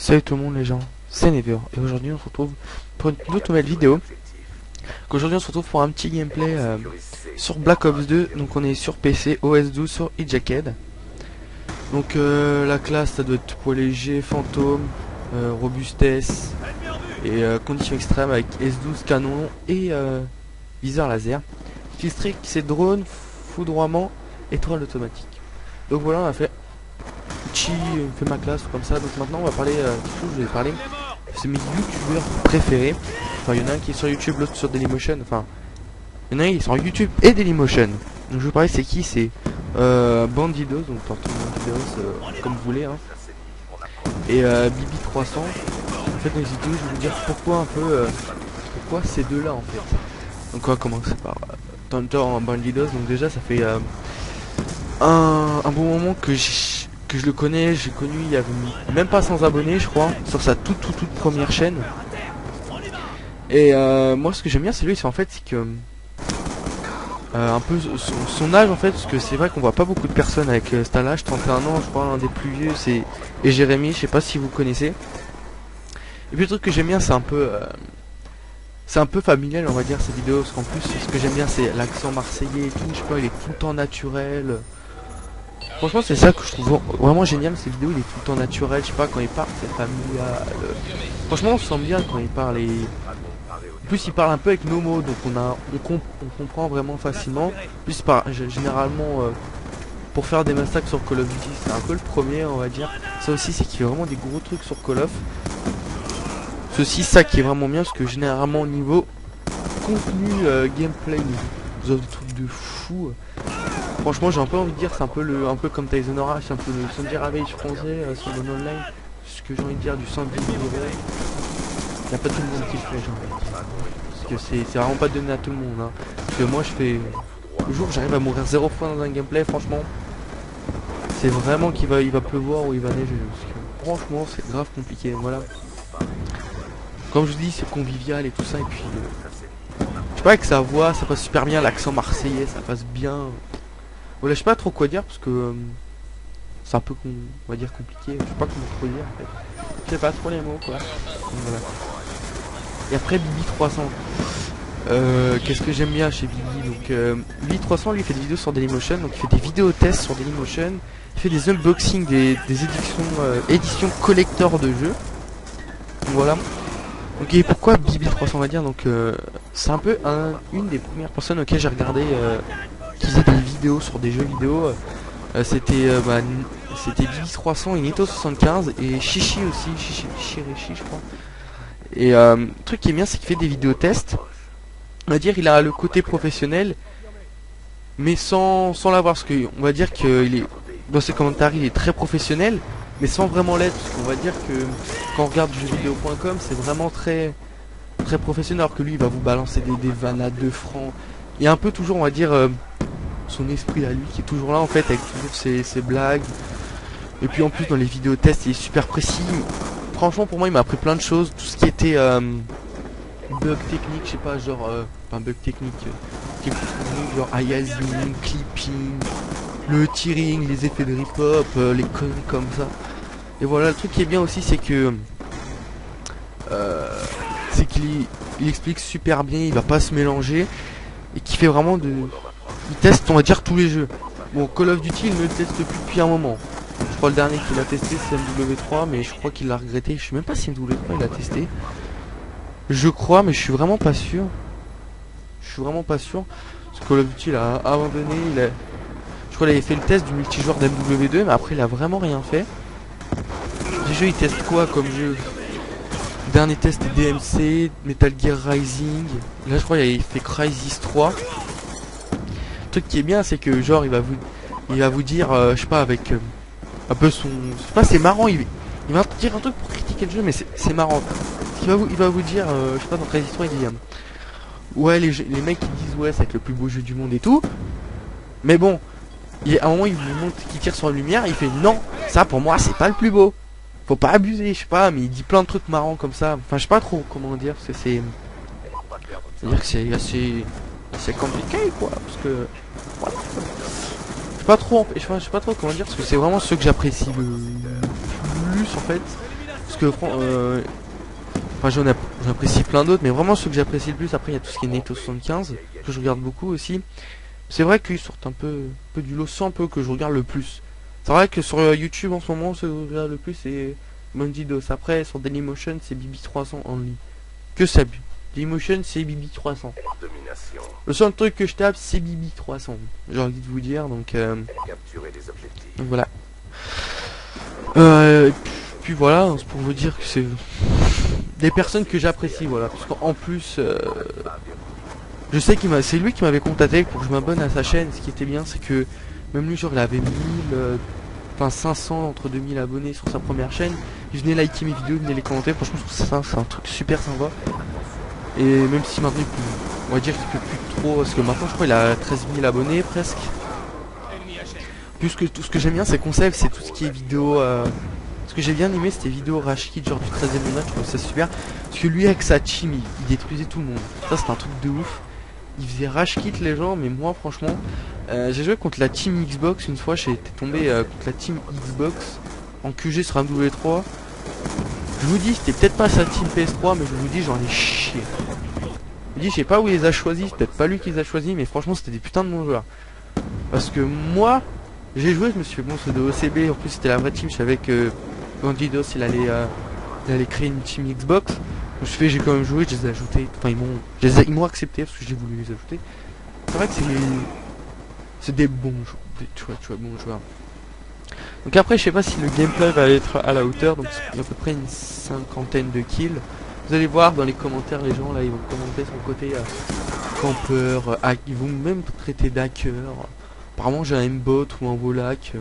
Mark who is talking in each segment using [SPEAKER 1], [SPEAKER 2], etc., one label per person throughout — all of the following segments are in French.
[SPEAKER 1] Salut tout le monde les gens, c'est Never et aujourd'hui on se retrouve pour une toute nouvelle vidéo. Aujourd'hui on se retrouve pour un petit gameplay sur Black Ops 2. Donc on est sur PC, OS 12 sur eJacked. Donc la classe ça doit être poids léger, fantôme, robustesse et conditions extrêmes avec S12 canon et viseur laser. Killstreak c'est drone, foudroiement, étoile automatique. Donc voilà, on a fait fait ma classe comme ça. Donc maintenant on va parler je vais parler, c'est mes youtubeurs préférés. Enfin il y en a un qui est sur YouTube, l'autre sur Dailymotion. Enfin il y en a un qui est sur YouTube et Dailymotion. Donc je vais parler, c'est qui? C'est Bandidos, donc tantôt Bandidos comme vous voulez hein. Et Bibi300. En fait dans les vidéos je vais vous dire pourquoi un peu pourquoi ces deux là en fait. Donc on va commencer par Tantor Bandidos. Donc déjà ça fait un bon moment que je le connais. J'ai connu il y avait même pas 100 abonnés je crois, sur sa toute première chaîne. Et moi ce que j'aime bien c'est lui, c'est en fait c'est que un peu son âge en fait, parce que c'est vrai qu'on voit pas beaucoup de personnes avec cet âge, 31 ans je crois. Un des plus vieux c'est Jérémy, je sais pas si vous connaissez. Et puis le truc que j'aime bien c'est un peu familial on va dire ces vidéos, parce qu'en plus ce que j'aime bien c'est l'accent marseillais et tout, je sais pas, il est tout le temps naturel. Franchement c'est ça que je trouve vraiment génial, ces vidéos, il est tout le temps naturel, je sais pas, quand il parle c'est familial. Franchement on se sent bien quand il parle. Et en plus il parle un peu avec nos mots, donc on comprend vraiment facilement. En plus il parle généralement pour faire des massacres sur Call of Duty, c'est un peu le premier on va dire. Ça aussi c'est qu'il fait vraiment des gros trucs sur Call of. Ça qui est vraiment bien, parce que généralement au niveau contenu gameplay vous avez des trucs de fou. Franchement j'ai un peu envie de dire c'est un peu comme Tyson Aura, c'est un peu le Sandy Ravage français sur le online. Ce que j'ai envie de dire du Sandy, il n'y a pas tout le monde qui le fait, j'ai envie de dire. Parce que c'est vraiment pas donné à tout le monde hein. Parce que moi je fais le jour j'arrive à mourir 0 fois dans un gameplay, franchement c'est vraiment qu'il va pleuvoir ou il va neiger, parce que franchement c'est grave compliqué. Voilà, comme je vous dis c'est convivial et tout ça. Et puis je sais pas, avec sa voix ça passe super bien, l'accent marseillais ça passe bien. Voilà, je sais pas trop quoi dire parce que c'est un peu on va dire compliqué, je sais pas comment trop dire en fait. Je sais pas trop les mots quoi. Donc, voilà. Et après Bibi300. Qu'est-ce que j'aime bien chez Bibi? Donc Bibi300 lui fait des vidéos sur Dailymotion, donc il fait des vidéos tests sur Dailymotion, il fait des unboxings des éditions collector de jeux. Donc voilà. Donc et pourquoi Bibi300 on va dire, donc c'est un peu une des premières personnes auxquelles j'ai regardé qui faisait des vidéos sur des jeux vidéo. C'était Bibi300 et Nito75 et Chichi aussi, Chirichi je crois. Et le truc qui est bien c'est qu'il fait des vidéos tests. On va dire il a le côté professionnel mais sans l'avoir, parce que on va dire qu'il est dans ses commentaires il est très professionnel mais sans vraiment l'être, parce qu'on va dire que quand on regarde jeuxvideo.com c'est vraiment très professionnel, alors que lui il va vous balancer des vannes à 2 francs. Il y a un peu toujours on va dire son esprit à lui qui est toujours là en fait, avec toujours ses blagues. Et puis en plus dans les vidéos tests il est super précis. Franchement pour moi il m'a appris plein de choses, tout ce qui était bug technique, je sais pas, genre enfin bug technique genre aliasing, clipping, le tearing, les effets de rip-hop, les conneries comme ça. Et voilà, le truc qui est bien aussi c'est que il explique super bien, il va pas se mélanger et qui fait vraiment il teste on va dire tous les jeux. Bon, Call of Duty il ne le teste plus depuis un moment. Je crois le dernier qu'il a testé c'est MW3, mais je crois qu'il l'a regretté. Je sais même pas si MW3 il a testé. Je crois, mais je suis vraiment pas sûr. Parce que Call of Duty il a abandonné. Je crois qu'il avait fait le test du multijoueur d'MW2, mais après il a vraiment rien fait. Les jeux il teste quoi comme jeu? Le dernier test est DMC, Metal Gear Rising. Là je crois qu'il avait fait Crysis 3. Le truc qui est bien c'est que genre il va vous dire je sais pas, avec un peu son, je sais pas, c'est marrant, il va dire un truc pour critiquer le jeu mais c'est marrant. Il va vous dire je sais pas, dans Crysis 3 il dit ouais les mecs qui disent ouais c'est le plus beau jeu du monde et tout, mais bon à un moment il vous montre qu'il tire sur la lumière, il fait non, ça pour moi c'est pas le plus beau, faut pas abuser, je sais pas, mais il dit plein de trucs marrants comme ça. Enfin je sais pas trop comment dire, parce que c'est à dire que c'est assez compliqué quoi, parce que voilà. Je sais pas trop comment dire, parce que c'est vraiment ce que j'apprécie le plus en fait, parce que enfin j'apprécie plein d'autres, mais vraiment ceux que j'apprécie le plus, après il y a tout ce qui est Nato 75 que je regarde beaucoup aussi. C'est vrai qu'ils sortent un peu du lot, c'est un peu que je regarde le plus. C'est vrai que sur YouTube en ce moment, ce que je regarde le plus c'est Mondidos. Après sur Dailymotion c'est BB300 only. Que ça bu. Dailymotion c'est BB300. Le seul truc que je tape c'est BB300. J'ai envie de vous dire, donc voilà. Puis voilà, c'est pour vous dire que c'est des personnes que j'apprécie, voilà. Parce qu'en plus, je sais c'est lui qui m'avait contacté pour que je m'abonne à sa chaîne. Ce qui était bien, c'est que même lui, genre, il avait 500 entre 2000 abonnés sur sa première chaîne. Il venait liker mes vidéos, il venait les commenter. Franchement, je trouve ça, c'est un truc super sympa. Et même si maintenant, on va dire qu'il peut plus trop, parce que maintenant, je crois qu'il a 13 000 abonnés presque. Plus que tout ce que j'aime bien, c'est concept, c'est tout ce qui est vidéo. Ce que j'ai bien aimé, c'était vidéo Rage Kit, genre du 13e match, je trouve ça super. Parce que lui, avec sa team, il détruisait tout le monde. Ça, c'est un truc de ouf. Il faisait Rage Kit les gens, mais moi, franchement, j'ai joué contre la team Xbox une fois. J'ai été tombé contre la team Xbox en QG sur un W3. Je vous dis, c'était peut-être pas sa team PS3, mais je vous dis, j'en ai chié. Je dis, je sais pas où il les a choisis, c'est peut-être pas lui qui les a choisis, mais franchement, c'était des putains de bons joueurs. Parce que moi, j'ai joué, je me suis fait bon, c'est de OCB, en plus c'était la vraie team, je savais que Bandidos il allait créer une team Xbox. Donc j'ai quand même joué, je les ai ajoutés, enfin ils m'ont accepté parce que j'ai voulu les ajouter. C'est vrai que c'est des bons joueurs, tu vois, bons joueurs. Donc après je sais pas si le gameplay va être à la hauteur, donc il y a à peu près une 50aine de kills. Vous allez voir dans les commentaires, les gens là ils vont commenter sur le côté campeur, ils vont même traiter d'hacker. Apparemment j'ai un aimbot ou un volac.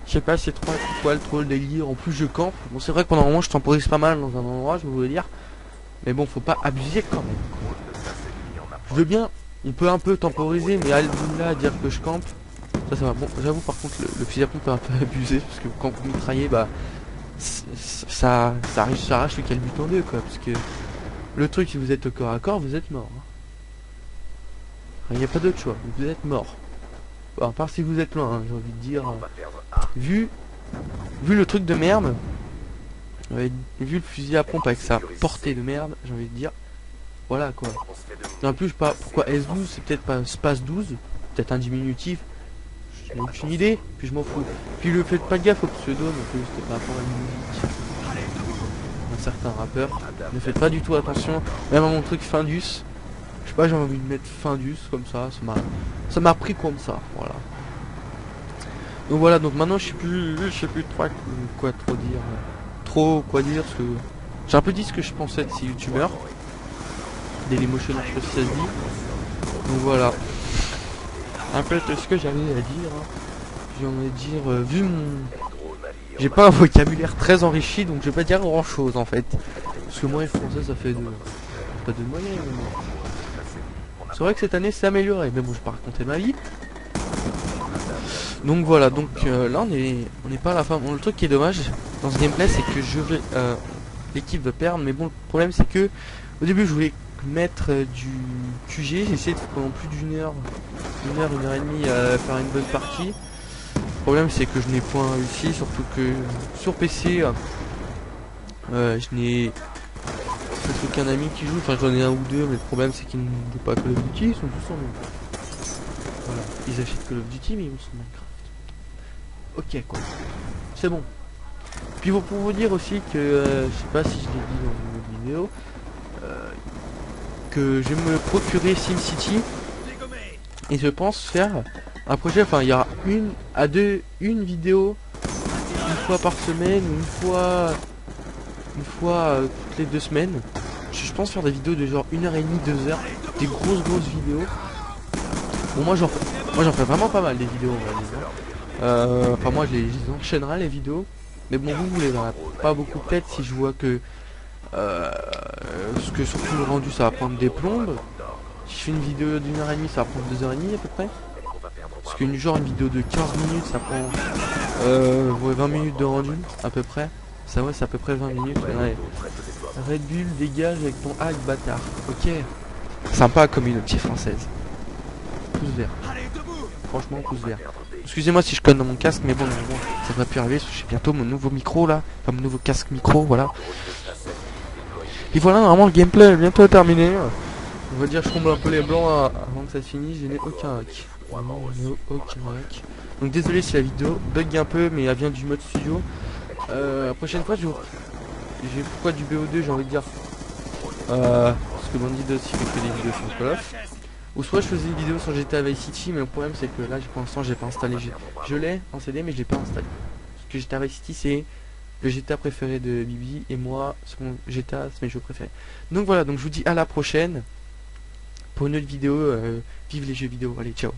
[SPEAKER 1] Je sais pas, c'est trop le délire. En plus je campe. Bon c'est vrai que pendant un moment je temporise pas mal dans un endroit, je voulais dire. Mais bon faut pas abuser quand même. Je veux bien, on peut un peu temporiser, mais là dire que je campe, ça va. Bon j'avoue par contre le fusil à pompe est un peu abusé. Parce que quand vous mitraillez, bah ça arrache le calbut en deux quoi. Parce que le truc si vous êtes au corps à corps, vous êtes mort. Il n'y a pas d'autre choix, vous êtes mort. Bon, à part si vous êtes loin, hein, j'ai envie de dire. Vu le truc de merde, vu le fusil à pompe avec sa portée de merde, j'ai envie de dire. Voilà quoi. Et en plus, je sais pas pourquoi S12, c'est peut-être pas Space 12, peut-être un diminutif. J'ai aucune idée, puis je m'en fous. Puis le faites pas gaffe au pseudo, non plus, c'était par rapport à la musique. Un certain rappeur. Ne faites pas du tout attention, même à mon truc Findus. Je sais pas, j'ai envie de mettre Findus comme ça m'a pris comme ça, voilà. Donc voilà, donc maintenant je sais plus quoi trop dire, parce que j'ai un peu dit ce que je pensais de ces youtubeurs. Dailymotion, je sais pas si ça se dit. Donc voilà. Un peu tout ce que j'avais à dire. J'ai envie de dire, vu mon... J'ai pas un vocabulaire très enrichi, donc je vais pas dire grand chose en fait. Parce que moi et le français ça fait pas de moyens. C'est vrai que cette année c'est amélioré, mais bon je vais pas raconter ma vie. Donc voilà, donc là on est pas à la fin. Bon, le truc qui est dommage dans ce gameplay c'est que l'équipe va perdre, mais bon le problème c'est que au début je voulais mettre du QG, j'ai essayé de pendant plus d'une heure et demie faire une bonne partie. Le problème c'est que je n'ai point réussi, surtout que sur PC je n'ai presque aucun ami qui joue, enfin j'en ai un ou deux, mais le problème c'est qu'ils ne jouent pas à Call of Duty, ils sont tous en voilà, ils achètent Call of Duty mais ils sont Minecraft. Ok quoi, c'est bon. Puis pour vous dire aussi que, je sais pas si je l'ai dit dans une autre vidéo, que je vais me procurer SimCity et je pense faire un projet, enfin il y aura une vidéo une fois par semaine ou une fois toutes les 2 semaines. Je pense faire des vidéos de genre 1h30, 2 heures, des grosses vidéos. Bon moi j'en fais vraiment pas mal des vidéos on va dire. Enfin moi je les enchaînerai les vidéos. Mais bon vous les verrez pas beaucoup peut-être si je vois que parce que surtout le rendu ça va prendre des plombes. Si je fais une vidéo d'1h30 ça va prendre 2h30 à peu près. Parce qu'une une vidéo de 15 minutes ça prend 20 minutes de rendu à peu près. Ça ouais c'est à peu près 20 minutes. Ouais. Red Bull dégage avec ton hack bâtard. Ok. Sympa communauté française. Pouce vert. Franchement pouce vert. Excusez-moi si je conne dans mon casque, mais bon, ça va plus arriver, parce que j'ai bientôt mon nouveau micro là, enfin mon nouveau casque micro, voilà. Et voilà, normalement le gameplay est bientôt terminé. On va dire je comble un peu les blancs avant que ça se finisse, je n'ai aucun hack. Vraiment, je n'ai aucun hack. Donc désolé si la vidéo bug un peu, mais elle vient du mode studio. La prochaine fois, j'ai pourquoi du BO2, j'ai envie de dire. Parce que Bandit aussi fait que des vidéos sur Call of. Ou soit je faisais une vidéo sur GTA Vice City, mais le problème c'est que là pour l'instant j'ai pas installé. Je l'ai en CD mais je l'ai pas installé. Parce que GTA Vice City c'est le GTA préféré de Bibi et moi son GTA c'est mes jeux préférés. Donc voilà, donc je vous dis à la prochaine pour une autre vidéo. Vive les jeux vidéo, allez ciao.